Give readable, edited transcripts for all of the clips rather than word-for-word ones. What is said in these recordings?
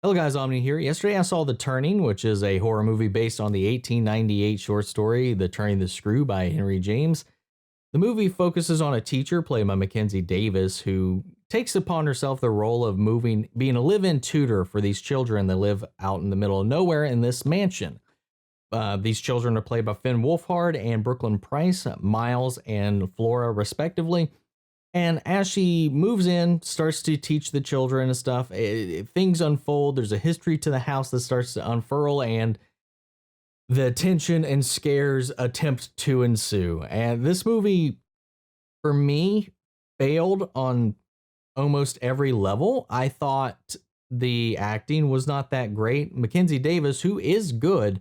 Hello guys, Omni here. Yesterday I saw The Turning, which is a horror movie based on the 1898 short story The Turning the Screw by Henry James. The movie focuses on a teacher played by Mackenzie Davis who takes upon herself the role of being a live-in tutor for these children that live out in the middle of nowhere in this mansion. These children are played by Finn Wolfhard and Brooklyn Price, Miles and Flora respectively. And as she moves in, starts to teach the children and stuff, things unfold. There's a history to the house that starts to unfurl, and the tension and scares attempt to ensue. And this movie, for me, failed on almost every level. I thought the acting was not that great. Mackenzie Davis, who is good,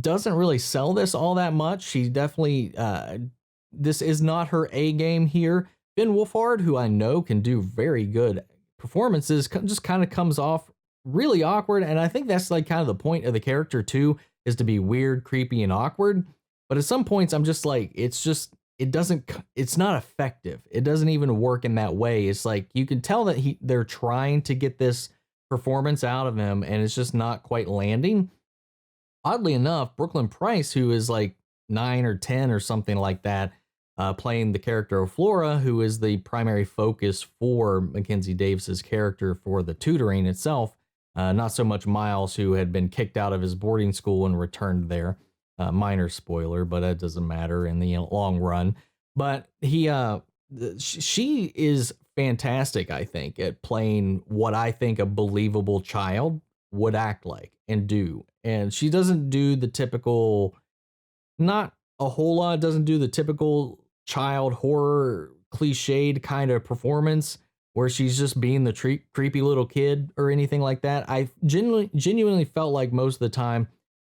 doesn't really sell this all that much. She definitely, this is not her A game here. Ben Wolfhard, who I know can do very good performances, just kind of comes off really awkward. And I think that's like kind of the point of the character too, is to be weird, creepy, and awkward. But at some points, I'm just like, it's not effective. It doesn't even work in that way. It's like, you can tell that they're trying to get this performance out of him, and it's just not quite landing. Oddly enough, Brooklyn Price, who is like 9 or 10 or something like that, playing the character of Flora, who is the primary focus for Mackenzie Davis's character for the tutoring itself. Not so much Miles, who had been kicked out of his boarding school and returned there. Minor spoiler, but that doesn't matter in the long run. But she is fantastic, I think, at playing what I think a believable child would act like and do. And she doesn't do the typical, not a whole lot, doesn't do the typical child horror cliched kind of performance where she's just being the creepy little kid or anything like that. I genuinely felt like most of the time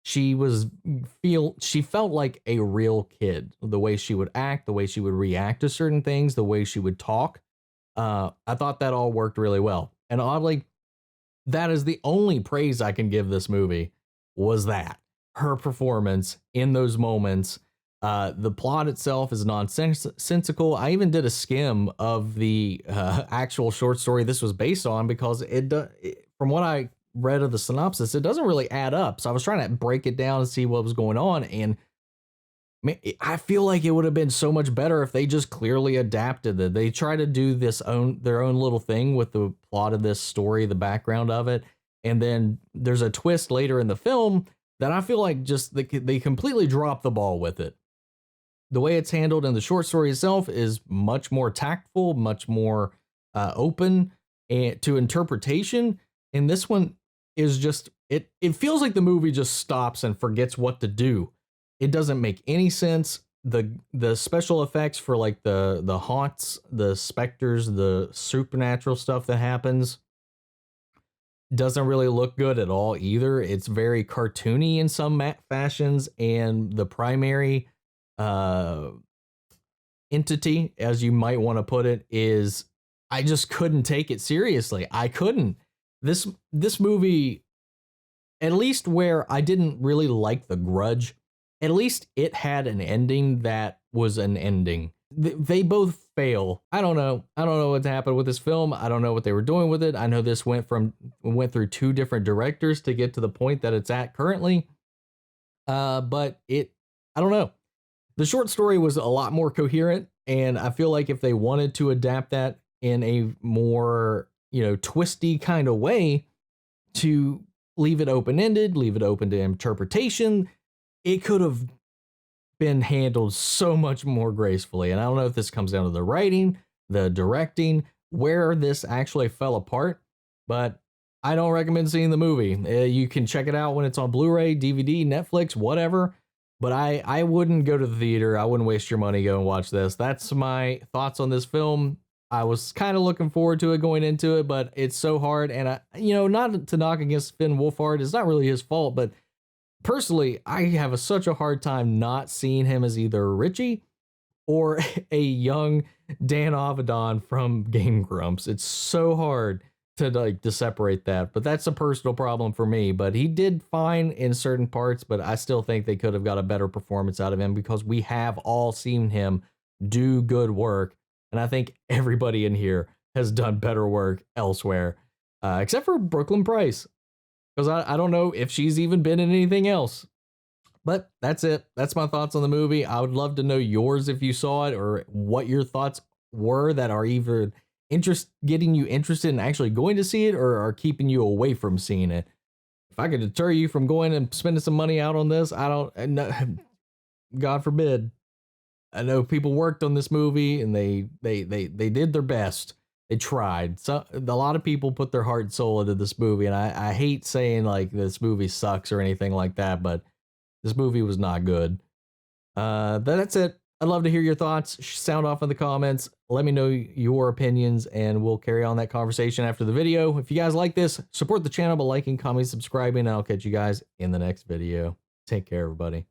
she felt like a real kid. The way she would act, the way she would react to certain things, the way she would talk. I thought that all worked really well. And oddly, that is the only praise I can give this movie, was that her performance in those moments. The plot itself is nonsensical. I even did a skim of the actual short story this was based on, because from what I read of the synopsis, it doesn't really add up. So I was trying to break it down and see what was going on. And I feel like it would have been so much better if they just clearly adapted it. They try to do their own little thing with the plot of this story, the background of it. And then there's a twist later in the film that I feel like just they completely drop the ball with it. The way it's handled in the short story itself is much more tactful, much more open to interpretation. And this one is just, it feels like the movie just stops and forgets what to do. It doesn't make any sense. The special effects for like the haunts, the specters, the supernatural stuff that happens doesn't really look good at all either. It's very cartoony in some fashions, and the primary entity, as you might want to put it, is, I just couldn't take it seriously. I couldn't. This movie, at least where I didn't really like The Grudge, at least it had an ending that was an ending. They both fail. I don't know what happened with this film. I don't know what they were doing with it. I know this went through 2 different directors to get to the point that it's at currently. But I don't know. The short story was a lot more coherent, and I feel like if they wanted to adapt that in a more, twisty kind of way, to leave it open-ended, leave it open to interpretation, it could have been handled so much more gracefully. And I don't know if this comes down to the writing, the directing, where this actually fell apart, but I don't recommend seeing the movie. You can check it out when it's on Blu-ray, DVD, Netflix, whatever. But I wouldn't go to the theater. I wouldn't waste your money go and watch this. That's my thoughts on this film. I was kind of looking forward to it going into it, but it's so hard. And not to knock against Finn Wolfhard, it's not really his fault, but personally, I have such a hard time not seeing him as either Richie or a young Dan Avedon from Game Grumps. It's so hard to separate that, but that's a personal problem for me. But he did fine in certain parts, but I still think they could have got a better performance out of him, because we have all seen him do good work, and I think everybody in here has done better work elsewhere, except for Brooklyn Price. because I don't know if she's even been in anything else. But that's it. That's my thoughts on the movie. I would love to know yours if you saw it, or what your thoughts were that are either getting you interested in actually going to see it, or are keeping you away from seeing it. If I could deter you from going and spending some money out on this, I don't, no, God forbid. I know people worked on this movie and they did their best. They tried. So a lot of people put their heart and soul into this movie, and I hate saying like this movie sucks or anything like that, but this movie was not good. That's it. I'd love to hear your thoughts. Sound off in the comments. Let me know your opinions, and we'll carry on that conversation after the video. If you guys like this, support the channel by liking, commenting, subscribing, and I'll catch you guys in the next video. Take care, everybody.